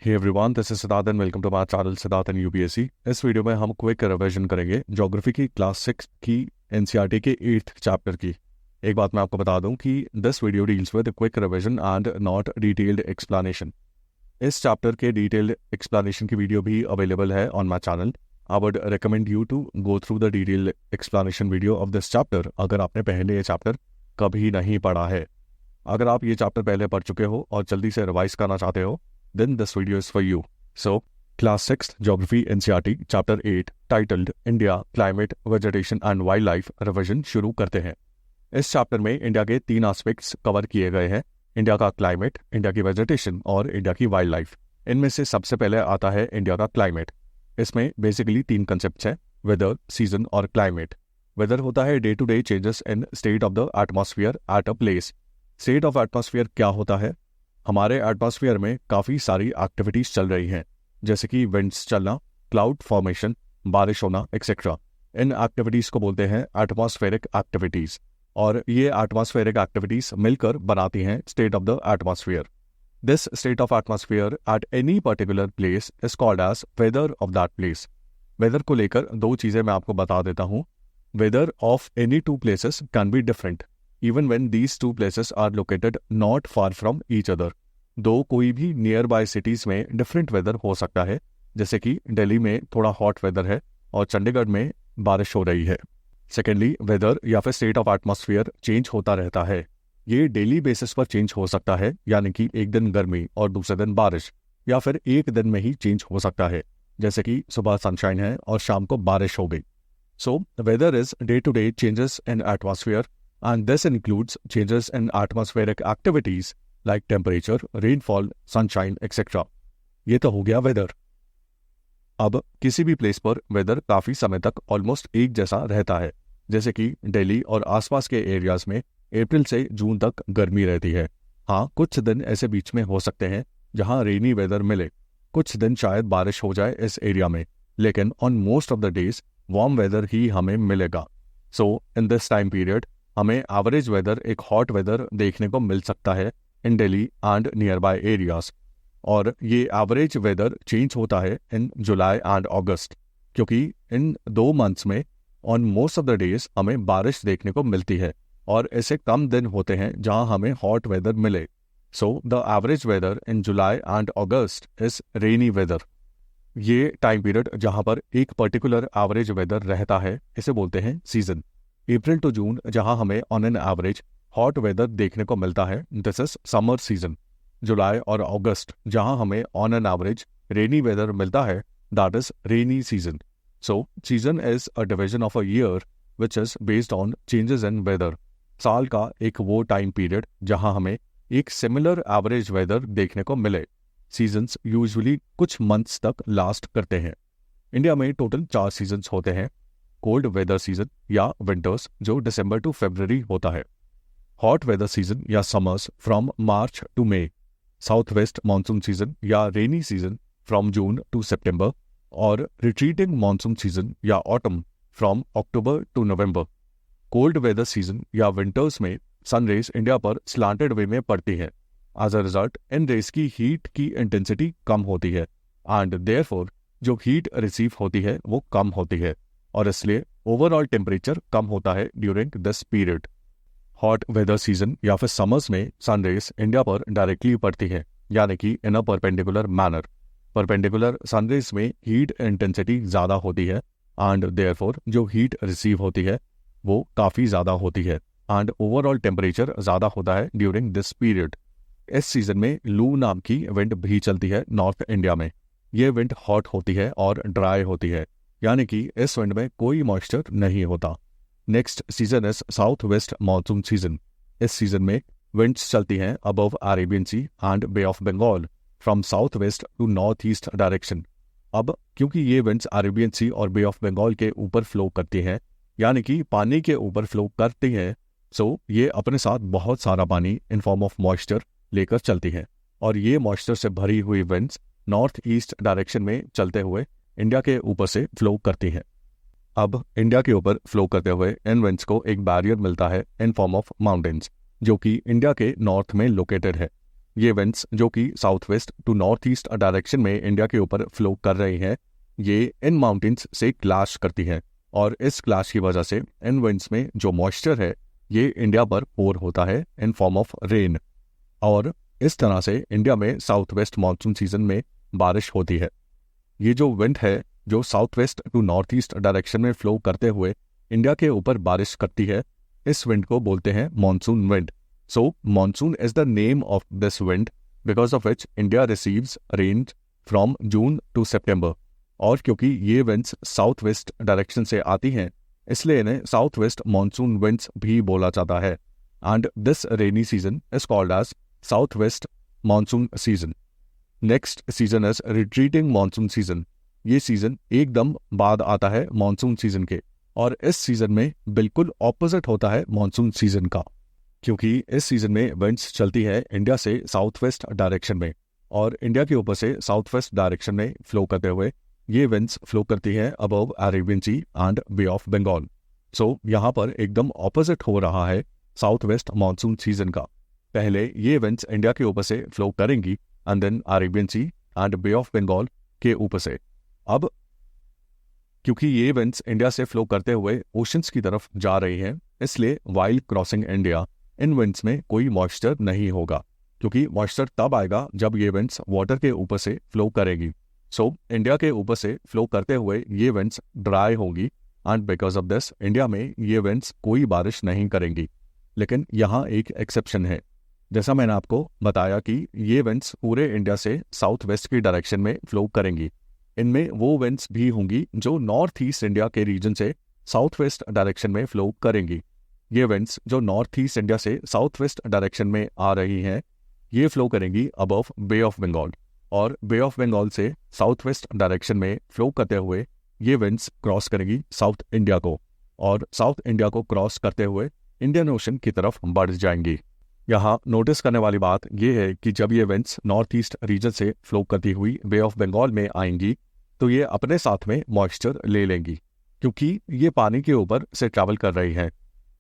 Hey everyone, this is Siddharth and welcome to my channel Siddharth and UPSC. इस video में हम quick revision करेंगे geography की क्लास 6 की एनसीईआरटी के 8th चैप्टर की। एक बात मैं आपको बता दूं कि this video deals with quick revision and not detailed explanation. इस चैप्टर के डिटेल्ड एक्सप्लेनेशन की वीडियो भी अवेलेबल है on my channel. I would recommend you to go through the detailed explanation video of this chapter अगर आपने पहले ये chapter कभी नहीं पढ़ा है। अगर आप ये चैप्टर पहले पढ़ चुके हो और जल्दी से रिवाइज करना चाहते हो, then this video is for you. So, Class 6 Geography NCERT Chapter 8 titled India Climate, Vegetation and Wildlife Revision शुरू करते हैं। इस चैप्टर में इंडिया के 3 एस्पेक्ट्स कवर किए गए हैं: इंडिया का क्लाइमेट, इंडिया की वेजिटेशन और इंडिया की वाइल्ड लाइफ। इनमें से सबसे पहले आता है इंडिया का क्लाइमेट। इसमें बेसिकली 3 कंसेप्ट हैं: वेदर, सीजन और क्लाइमेट। वेदर होता है day to day changes in state of the atmosphere at a place. State of atmosphere क्या होता है? हमारे एटमॉस्फेयर में काफ़ी सारी एक्टिविटीज़ चल रही हैं, जैसे कि विंड्स चलना, क्लाउड फॉर्मेशन, बारिश होना एक्सेट्रा। इन एक्टिविटीज़ को बोलते हैं एटमॉस्फेरिक एक्टिविटीज़, और ये एटमॉस्फेरिक एक्टिविटीज़ मिलकर बनाती हैं state of the atmosphere. This state of atmosphere at any particular place is called as weather of that place. Weather को लेकर 2 चीज़ें मैं आपको बता देता हूँ। Weather of any 2 places can be different even when these 2 places are located not far from each other। दो कोई भी नियर बाय सिटीज़ में डिफरेंट वेदर हो सकता है, जैसे कि दिल्ली में थोड़ा हॉट वेदर है और चंडीगढ़ में बारिश हो रही है। सेकेंडली, वेदर या फिर स्टेट ऑफ एटमॉस्फेयर चेंज होता रहता है। ये डेली बेसिस पर चेंज हो सकता है, यानी कि एक दिन गर्मी और दूसरे दिन बारिश, या फिर एक दिन में ही चेंज हो सकता है, जैसे कि सुबह सनशाइन है और शाम को बारिश हो गई। So weather is day to day changes in atmosphere, and this includes changes in atmospheric activities like temperature, rainfall, sunshine, etc. ये तो हो गया वेदर। अब किसी भी प्लेस पर वेदर काफ़ी समय तक ऑलमोस्ट एक जैसा रहता है, जैसे कि दिल्ली और आसपास के एरियाज में अप्रैल से जून तक गर्मी रहती है। हाँ, कुछ दिन ऐसे बीच में हो सकते हैं जहाँ रेनी वेदर मिले, कुछ दिन शायद बारिश हो जाए इस एरिया में, लेकिन on most of the days warm weather ही हमें मिलेगा। So in this time period हमें एवरेज वेदर, एक हॉट वेदर देखने को मिल सकता है in Delhi and nearby areas. और ये एवरेज वेदर चेंज होता है इन जुलाई एंड अगस्त, क्योंकि इन 2 मंथ्स में on most of the days हमें बारिश देखने को मिलती है, और ऐसे कम दिन होते हैं जहां हमें हॉट वेदर मिले। So the average weather in July and August is rainy weather. ये टाइम पीरियड जहां पर एक पर्टिकुलर एवरेज वेदर रहता है, इसे बोलते हैं सीजन। अप्रैल टू जून जहां हमें on an average hot weather देखने को मिलता है, this is summer season. July और अगस्त जहां हमें on an average rainy weather मिलता है, that is rainy season. So season is a division of a year which is based on changes in weather. साल का एक वो टाइम पीरियड जहां हमें एक सिमिलर एवरेज वेदर देखने को मिले। सीजन्स यूजुअली कुछ मंथ्स तक लास्ट करते हैं। इंडिया में टोटल 4 सीजन्स होते हैं: कोल्ड वेदर सीजन या विंटर्स, जो दिसंबर टू फरवरी होता है; हॉट वेदर सीजन या summers from March to May; south west monsoon season या rainy season from June to September; और रिट्रीटिंग मानसून सीजन या autumn from October to November. Cold weather season या winters में sun rays India पर slanted way में पड़ती है। As a result in rays की हीट की इंटेंसिटी कम होती है, एंड देयरफॉर जो हीट रिसीव होती है वो कम होती है, और इसलिए ओवरऑल टेम्परेचर कम होता है during this period. Hot weather season या फिर समर्स में सन रेज इंडिया पर डायरेक्टली पड़ती है, यानी कि in a perpendicular manner. Perpendicular sun rays में हीट इंटेंसिटी ज़्यादा होती है, एंड देयरफॉर जो हीट रिसीव होती है वो काफ़ी ज़्यादा होती है, एंड ओवरऑल टेम्परेचर ज़्यादा होता है ड्यूरिंग दिस पीरियड। इस सीजन में लू नाम की विंड भी चलती है नॉर्थ इंडिया में। ये विंड हॉट होती है और ड्राई होती है, यानी कि इस विंड में कोई मॉइस्चर नहीं होता। Next season is south west monsoon season. इस सीजन में विंड्स चलती हैं above Arabian Sea and Bay of Bengal from south west to north east direction. अब क्योंकि ये विंड्स अरेबियन सी और बे ऑफ बंगाल के ऊपर फ्लो करती हैं, यानी कि पानी के ऊपर फ्लो करती हैं, सो ये अपने साथ बहुत सारा पानी इन फॉर्म ऑफ मॉइस्चर लेकर चलती हैं, और ये मॉइस्चर से भरी हुई विंड्स नॉर्थ ईस्ट डायरेक्शन में चलते हुए इंडिया के ऊपर से फ्लो करती हैं। अब इंडिया के ऊपर फ्लो करते हुए इन विंड्स को एक बैरियर मिलता है इन फॉर्म ऑफ माउंटेन्स, जो कि इंडिया के नॉर्थ में लोकेटेड है। ये विंड्स जो कि south west to north east direction में इंडिया के ऊपर फ्लो कर रही हैं, ये इन माउंटेन्स से क्लैश करती हैं और इस क्लैश की वजह से इन विंड्स में जो मॉइस्चर है ये इंडिया पर पोर होता है इन फॉर्म ऑफ रेन, और इस तरह से इंडिया में साउथ वेस्ट मानसून सीजन में बारिश होती है। ये जो विंड है जो south west to north east direction में फ्लो करते हुए इंडिया के ऊपर बारिश करती है, इस विंड को बोलते हैं monsoon wind. So monsoon is the name of this wind because of which India receives rain from June to September. और क्योंकि ये विंड्स साउथ वेस्ट डायरेक्शन से आती हैं, इसलिए इन्हें साउथ वेस्ट मॉनसून विंड्स भी बोला जाता है। And this rainy season is called as south west monsoon season. Next season is retreating monsoon season. ये सीजन एकदम बाद आता है मॉनसून सीजन के, और इस सीजन में बिल्कुल ऑपोजिट होता है मॉनसून सीजन का, क्योंकि इस सीजन में विंड्स चलती है इंडिया से साउथ वेस्ट डायरेक्शन में, और इंडिया के ऊपर से साउथ वेस्ट डायरेक्शन में फ्लो करते हुए ये विंड्स फ्लो करती है above Arabian Sea and Bay of Bengal. So यहाँ पर एकदम ऑपोजिट हो रहा है साउथ वेस्ट मॉनसून सीजन का। पहले ये विंड्स इंडिया के ऊपर से फ्लो करेंगी and then Arabian Sea and Bay of Bengal के ऊपर से। अब क्योंकि ये विंड्स इंडिया से फ्लो करते हुए ओशंस की तरफ जा रही हैं, इसलिए while crossing India in winds में कोई मॉइस्चर नहीं होगा, क्योंकि मॉइस्चर तब आएगा जब ये विंड्स वाटर के ऊपर से फ्लो करेगी। सो इंडिया के ऊपर से फ्लो करते हुए ये विंड्स ड्राई होंगी and because of this India में ये विंड्स कोई बारिश नहीं करेंगी। लेकिन यहाँ एक एक्सेप्शन है। जैसा मैंने आपको बताया कि ये विंड्स पूरे इंडिया से साउथ वेस्ट की डायरेक्शन में फ्लो करेंगी, इनमें वो विंड्स भी होंगी जो नॉर्थ ईस्ट इंडिया के रीजन से साउथ वेस्ट डायरेक्शन में फ्लो करेंगी। ये विंड्स जो नॉर्थ ईस्ट इंडिया से साउथ वेस्ट डायरेक्शन में आ रही हैं, ये फ्लो करेंगी अबव बे ऑफ बंगाल, और बे ऑफ बंगाल से साउथ वेस्ट डायरेक्शन में फ्लो करते हुए ये विंड्स क्रॉस करेंगी साउथ इंडिया को, और साउथ इंडिया को क्रॉस करते हुए इंडियन ओशन की तरफ बढ़ जाएंगी। यहाँ नोटिस करने वाली बात यह है कि जब ये विंड्स नॉर्थ ईस्ट रीजन से फ्लो करती हुई बे ऑफ बंगाल में आएंगी तो ये अपने साथ में मॉइस्चर ले लेंगी, क्योंकि ये पानी के ऊपर से ट्रैवल कर रही हैं।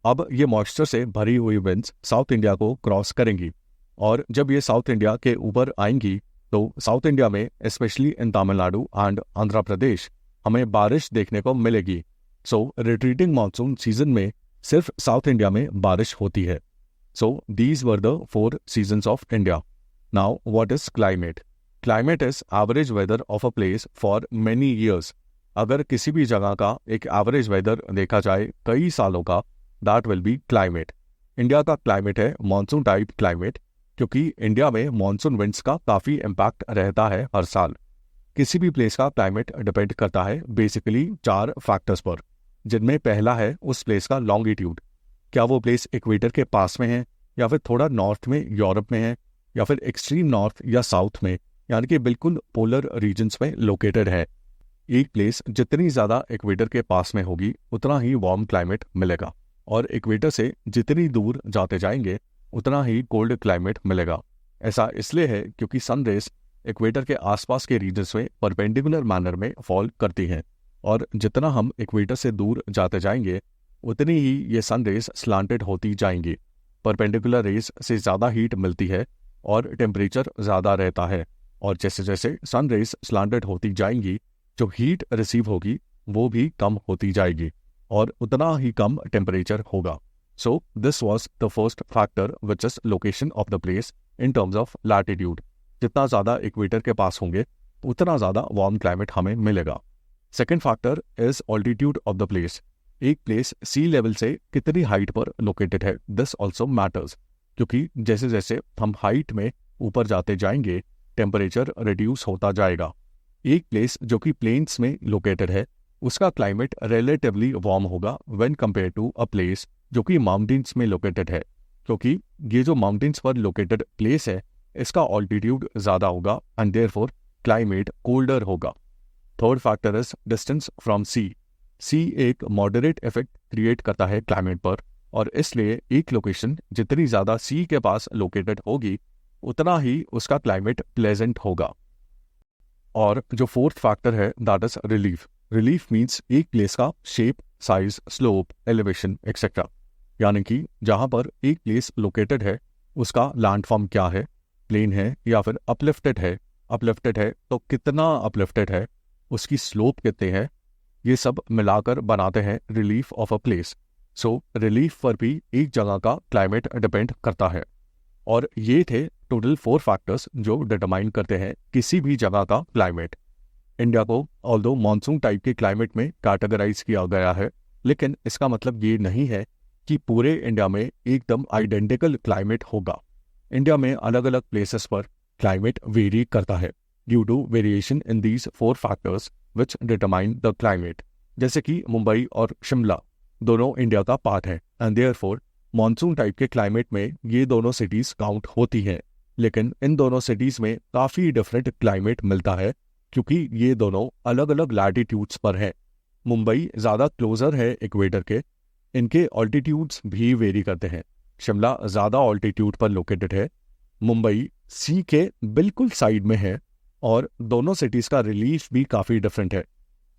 अब ये मॉइस्चर से भरी हुई विंड्स साउथ इंडिया को क्रॉस करेंगी, और जब ये साउथ इंडिया के ऊपर आएंगी तो साउथ इंडिया में specially in Tamil Nadu and Andhra Pradesh हमें बारिश देखने को मिलेगी। सो रिट्रीटिंग मानसून सीजन में सिर्फ साउथ इंडिया में बारिश होती है। So these were the 4 seasons of India. Now what is climate? Climate is average weather of a place for many years. अगर किसी भी जगह का एक एवरेज वेदर देखा जाए कई सालों का, that will be climate. India का क्लाइमेट है मॉनसून टाइप क्लाइमेट, क्योंकि इंडिया में मॉनसून विंड्स का काफ़ी इम्पैक्ट रहता है हर साल। किसी भी प्लेस का क्लाइमेट डिपेंड करता है बेसिकली 4 फैक्टर्स पर, जिनमें पहला है उस प्लेस का लॉन्गिट्यूड। क्या वो प्लेस इक्वेटर के पास में है, या फिर थोड़ा नॉर्थ में यूरोप में है, या फिर एक्सट्रीम नॉर्थ या साउथ में, यानी कि बिल्कुल पोलर रीजन्स में लोकेटेड है। एक प्लेस जितनी ज़्यादा इक्वेटर के पास में होगी उतना ही वार्म क्लाइमेट मिलेगा, और इक्वेटर से जितनी दूर जाते जाएंगे उतना ही कोल्ड क्लाइमेट मिलेगा। ऐसा इसलिए है क्योंकि सन रेज इक्वेटर के आसपास के रीजन्स में परपेंडिकुलर मैनर में फॉल करती हैं, और जितना हम इक्वेटर से दूर जाते जाएंगे उतनी ही ये सन रेज स्लांटेड होती जाएंगी। परपेंडिकुलर रेज से ज़्यादा हीट मिलती है और टेम्परेचर ज़्यादा रहता है, और जैसे जैसे सन रेज स्लांटेड होती जाएंगी जो हीट रिसीव होगी वो भी कम होती जाएगी, और उतना ही कम टेम्परेचर होगा। So this was the first factor, which is location of the place in terms of latitude. जितना ज़्यादा इक्वेटर के पास होंगे उतना ज़्यादा वार्म क्लाइमेट हमें मिलेगा। Second factor is altitude of the place. एक प्लेस सी लेवल से कितनी हाइट पर लोकेटेड है, दिस ऑल्सो मैटर्स, क्योंकि जैसे जैसे हम हाइट में ऊपर जाते जाएंगे टेम्परेचर रिड्यूस होता जाएगा। एक प्लेस जो कि प्लेन्स में लोकेटेड है उसका क्लाइमेट रिलेटिवली वार्म होगा when compare to a place जो कि माउंटेन्स में लोकेटेड है, क्योंकि ये जो माउंटेन्स पर लोकेटेड प्लेस है इसका ऑल्टीट्यूड ज़्यादा होगा एंड देयरफॉर क्लाइमेट कोल्डर होगा। Third factor is distance from sea. Sea एक मॉडरेट इफेक्ट क्रिएट करता है क्लाइमेट पर, और इसलिए एक लोकेशन जितनी ज़्यादा सी के पास लोकेटेड होगी उतना ही उसका क्लाइमेट प्लेजेंट होगा। और जो फोर्थ फैक्टर है that is relief. Relief means एक प्लेस का shape, size, slope, elevation etcetera, यानी कि जहाँ पर एक प्लेस लोकेटेड है उसका लैंडफॉर्म क्या है, प्लेन है या फिर अपलिफ्टेड है तो कितना अपलिफ्टेड है, उसकी स्लोप कितनी है, ये सब मिलाकर बनाते हैं relief of a place. So relief पर भी एक जगह का क्लाइमेट डिपेंड करता है। और ये थे टोटल 4 फैक्टर्स जो डिटरमाइन करते हैं किसी भी जगह का क्लाइमेट। इंडिया को ऑल्दो मानसून टाइप के क्लाइमेट में कैटेगराइज किया गया है, लेकिन इसका मतलब ये नहीं है कि पूरे इंडिया में एकदम आइडेंटिकल क्लाइमेट होगा। इंडिया में अलग अलग प्लेसेस पर क्लाइमेट वेरी करता है due to variation in these 4 factors which determine the climate. जैसे कि मुंबई और शिमला दोनों इंडिया का पार्ट है एंड देयरफॉर मानसून टाइप के क्लाइमेट में ये दोनों सिटीज काउंट होती हैं, लेकिन इन दोनों सिटीज में काफ़ी डिफरेंट क्लाइमेट मिलता है क्योंकि ये दोनों अलग अलग लैटिट्यूड्स पर हैं। मुंबई ज़्यादा क्लोजर है इक्वेटर के, इनके ऑल्टीट्यूड्स भी वेरी करते हैं। शिमला ज़्यादा ऑल्टीट्यूड पर लोकेटेड है, मुंबई सी के बिल्कुल साइड में है, और दोनों सिटीज़ का रिलीफ भी काफ़ी डिफरेंट है।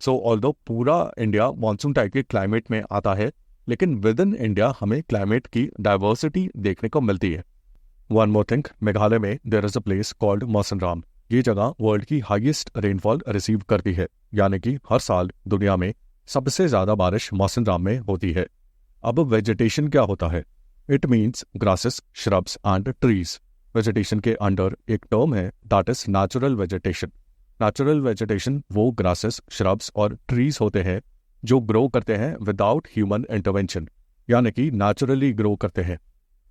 सो ऑल्दो पूरा इंडिया मानसून टाइप के क्लाइमेट में आता है, लेकिन विद इन इंडिया हमें क्लाइमेट की डाइवर्सिटी देखने को मिलती है। वन मोर थिंग, मेघालय में there is a place called Mawsynram. ये जगह वर्ल्ड की हाईएस्ट रेनफॉल रिसीव करती है, यानी कि हर साल दुनिया में सबसे ज़्यादा बारिश मौसनराम में होती है। अब वेजिटेशन क्या होता है? It means grasses, shrubs and trees. Vegetation के अंडर एक टर्म है that is natural vegetation. Natural vegetation वो ग्रासेस, श्रब्स और ट्रीज होते हैं जो ग्रो करते हैं विदाउट ह्यूमन इंटरवेंशन, यानी कि नेचुरली ग्रो करते हैं।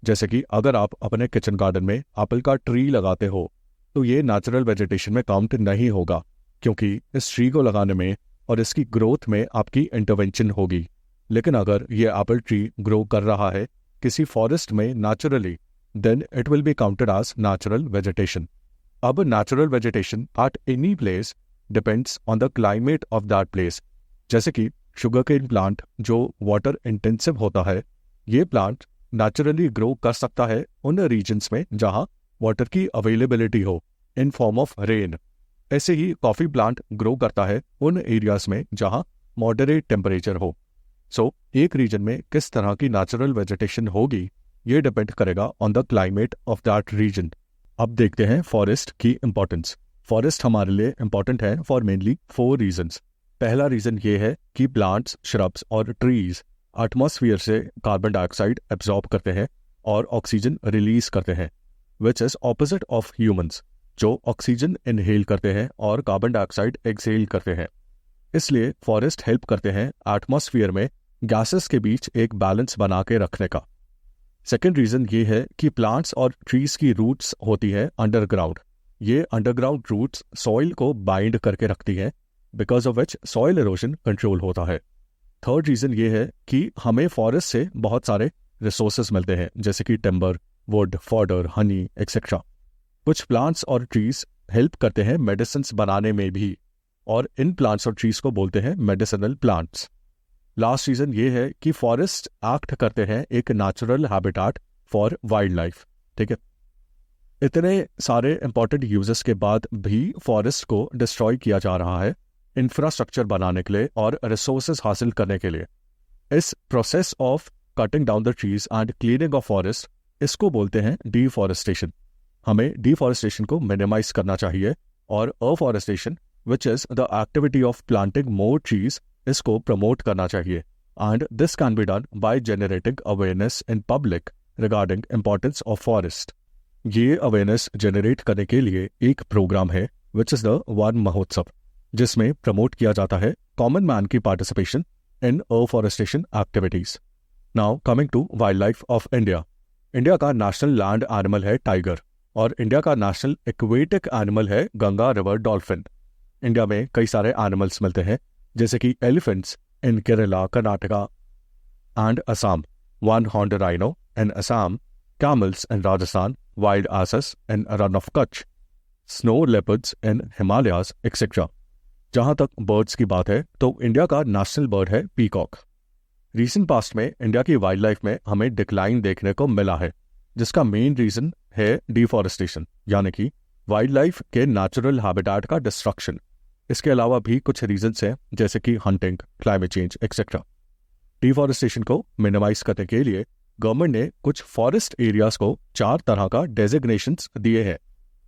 जैसे कि अगर आप अपने किचन गार्डन में एप्पल का ट्री लगाते हो तो ये नेचुरल वेजिटेशन में काउंट नहीं होगा, क्योंकि इस ट्री को लगाने में और इसकी ग्रोथ में आपकी इंटरवेंशन होगी। लेकिन अगर ये एप्पल ट्री ग्रो कर रहा है किसी फॉरेस्ट में naturally, then it will be counted as natural vegetation. अब natural vegetation at any place depends on the climate of that place. जैसे कि शुगर केन प्लांट जो वाटर इंटेंसिव होता है, ये प्लांट नेचुरली ग्रो कर सकता है उन रीजन्स में जहाँ वाटर की अवेलेबिलिटी हो इन फॉर्म ऑफ रेन। ऐसे ही कॉफ़ी प्लांट ग्रो करता है उन एरियाज में जहाँ मॉडरेट टेम्परेचर हो। सो एक रीजन में किस तरह की नेचुरल वेजिटेशन होगी ये डिपेंड करेगा on the climate of that region. अब देखते हैं फॉरेस्ट की इंपॉर्टेंस। फॉरेस्ट हमारे लिए इंपॉर्टेंट है फॉर मेनली 4 रीजन्स। पहला रीजन ये है कि प्लांट्स, श्रब्स और ट्रीज एटमॉस्फेयर से कार्बन डाइऑक्साइड एब्जॉर्ब करते हैं और ऑक्सीजन रिलीज करते हैं, which is opposite of humans जो ऑक्सीजन इनहेल करते हैं और कार्बन डाइऑक्साइड एक्सहेल करते हैं। इसलिए फॉरेस्ट हेल्प करते हैं एटमॉस्फेयर में गैसेस के बीच एक बैलेंस बना के रखने का। सेकेंड रीजन ये है कि प्लांट्स और ट्रीज की रूट्स होती है अंडरग्राउंड। ये अंडरग्राउंड रूट्स सॉइल को बाइंड करके रखती हैं, because of which soil erosion control होता है। थर्ड रीजन ये है कि हमें फॉरेस्ट से बहुत सारे रिसोर्सेज मिलते हैं, जैसे कि timber, would, fodder, Honey etcetera. कुछ प्लांट्स और ट्रीज हेल्प करते हैं मेडिसिन बनाने में भी, और इन प्लांट्स और ट्रीज को बोलते हैं मेडिसिनल प्लांट्स। लास्ट रीजन ये है कि फॉरेस्ट एक्ट करते हैं एक natural habitat for wild life. ठीक है, इतने सारे इंपॉर्टेंट यूजेस के बाद भी फॉरेस्ट को डिस्ट्रॉय किया जा रहा है इंफ्रास्ट्रक्चर बनाने के लिए और रिसोर्सेज हासिल करने के लिए। इस process of cutting down the trees and cleaning of forest, इसको बोलते हैं डिफॉरेस्टेशन। हमें डिफॉरेस्टेशन को मिनिमाइज करना चाहिए और afforestation, which is the activity of planting more trees, इसको प्रमोट करना चाहिए। And this can be done by generating awareness in public regarding importance of forest. ये अवेयरनेस जनरेट करने के लिए एक प्रोग्राम है विच इज द वन महोत्सव, जिसमें प्रमोट किया जाता है कॉमन मैन की participation in afforestation activities. Now coming to wildlife of India. India का नेशनल लैंड एनिमल है टाइगर, और इंडिया का नेशनल एक्वेटिक एनिमल है गंगा रिवर डॉल्फिन। इंडिया में कई सारे एनिमल्स मिलते हैं, जैसे कि elephants in Kerala, Karnataka and Assam, one horned rhino in Assam, camels in Rajasthan, wild asses in Rann of Kutch, snow leopards in Himalayas etcetera. जहाँ तक बर्ड्स की बात है तो इंडिया का नेशनल बर्ड है पीकॉक। रीसेंट पास्ट में इंडिया की वाइल्ड लाइफ में हमें डिक्लाइन देखने को मिला है, जिसका मेन रीजन है डिफॉरेस्टेशन, यानी कि वाइल्ड लाइफ के नेचुरल हैबिटेट का डिस्ट्रक्शन। इसके अलावा भी कुछ रीजंस हैं, जैसे कि hunting, climate change etcetera. Deforestation को मिनिमाइज करने के लिए गवर्नमेंट ने कुछ फॉरेस्ट एरियाज को 4 तरह का डेजिग्नेशंस दिए हैं,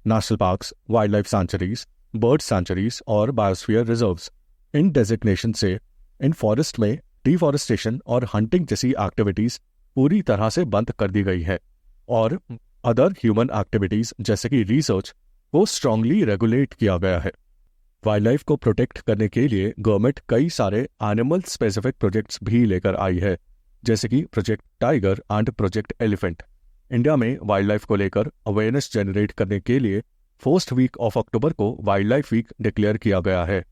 national parks, wildlife sanctuaries, bird sanctuaries और बायोस्फीयर रिजर्व्स। इन डेजिग्नेशन से इन फॉरेस्ट में डिफॉरेस्टेशन और हंटिंग जैसी एक्टिविटीज पूरी तरह से बंद कर दी गई है और अदर ह्यूमन एक्टिविटीज जैसे कि रिसर्च को स्ट्रांगली रेगुलेट किया गया है। वाइल्ड लाइफ को प्रोटेक्ट करने के लिए गवर्नमेंट कई सारे एनिमल स्पेसिफिक प्रोजेक्ट्स भी लेकर आई है, जैसे कि project tiger and project elephant. India में वाइल्ड लाइफ को लेकर अवेयरनेस जनरेट करने के लिए फर्स्ट वीक ऑफ अक्टूबर को वाइल्ड लाइफ वीक डिक्लेयर किया गया है।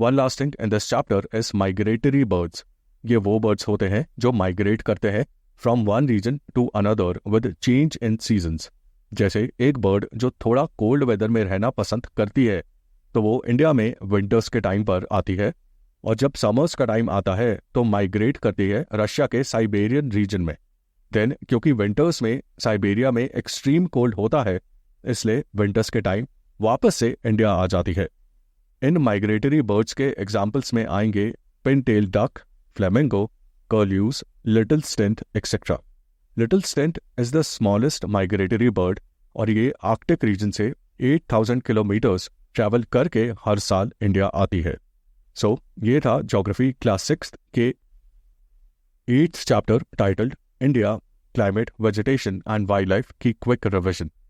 One last thing in this chapter is migratory birds. ये वो बर्ड्स होते हैं जो माइग्रेट करते हैं from one region to another with change in seasons. जैसे एक बर्ड जो थोड़ा कोल्ड वेदर में रहना पसंद करती है तो वो इंडिया में विंटर्स के टाइम पर आती है, और जब समर्स का टाइम आता है तो माइग्रेट करती है रशिया के साइबेरियन रीजन में। देन क्योंकि विंटर्स में साइबेरिया में एक्सट्रीम कोल्ड होता है, इसलिए विंटर्स के टाइम वापस से इंडिया आ जाती है। इन माइग्रेटरी बर्ड्स के एग्जाम्पल्स में आएंगे pintail duck, flamingo, curlews, little stint etcetera. Little stint is the smallest migratory bird और ये आर्कटिक रीजन से 8000 किलोमीटर्स ट्रैवल करके हर साल इंडिया आती है। सो ये था ज्योग्राफी क्लास 6 के 8th chapter titled India, climate, vegetation and wild life की क्विक रिविजन।